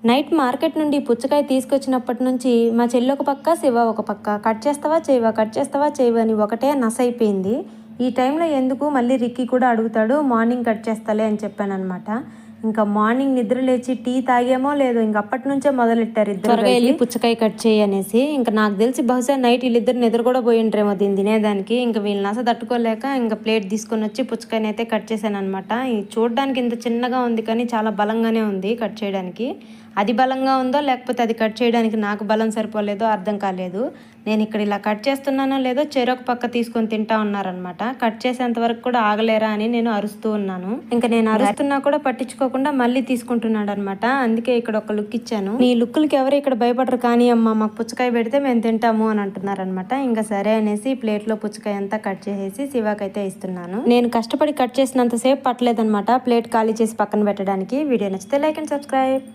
Night market నుండి పుచ్చకాయ తీసుకొచ్చినప్పటి నుంచి మా చెల్లి ఒక పక్క, శివ ఒక పక్క కట్ చేస్తావా చేయవా, కట్ చేస్తావా చేయవా అని ఒకటే నస అయిపోయింది. ఈ టైంలో ఎందుకు మళ్ళీ రిక్కీ కూడా అడుగుతాడు, మార్నింగ్ కట్ చేస్తాలే అని చెప్పాను అనమాట. ఇంకా మార్నింగ్ నిద్ర లేచి టీ తాగేమో లేదు, ఇంక అప్పటి నుంచే మొదలెట్టారు ఇద్దరు వెళ్ళి పుచ్చకాయ కట్ చేయి అనేసి. ఇంకా నాకు తెలిసి బహుశా నైట్ వీళ్ళిద్దరు నిద్ర కూడా పోయి ఉంటారేమో దీన్ని తినేదానికి. ఇంకా వీళ్ళ నస తట్టుకోలేక ఇంకా ప్లేట్ తీసుకొని వచ్చి పుచ్చకాయని అయితే కట్ చేశాను అనమాట. చూడడానికి ఇంత చిన్నగా ఉంది కానీ చాలా బలంగానే ఉంది కట్ చేయడానికి. అది బలంగా ఉందో లేకపోతే అది కట్ చేయడానికి నాకు బలం సరిపోలేదో అర్థం కాలేదు. నేను ఇక్కడ ఇలా కట్ చేస్తున్నానో లేదో చెరొక పక్క తీసుకొని తింటా ఉన్నారనమాట. కట్ చేసేంత వరకు కూడా ఆగలేరా అని నేను అరుస్తూ ఉన్నాను. ఇంకా నేను అరుస్తున్నా కూడా పట్టించుకోకుండా మళ్ళీ తీసుకుంటున్నాడు అనమాట. అందుకే ఇక్కడ ఒక లుక్ ఇచ్చాను. నీ లుక్లకి ఎవరు ఇక్కడ భయపడరు కానీ అమ్మ, మాకు పుచ్చకాయ పెడితే మేము తింటాము అని అంటున్నారనమాట. ఇంకా సరే అనేసి ప్లేట్లో పుచ్చకాయ అంతా కట్ చేసేసి శివాకైతే ఇస్తున్నాను. నేను కష్టపడి కట్ చేసినంతసేపు పట్టలేదనమాట ప్లేట్ ఖాళీ చేసి పక్కన పెట్టడానికి. వీడియో నచ్చితే లైక్ అండ్ సబ్స్క్రైబ్.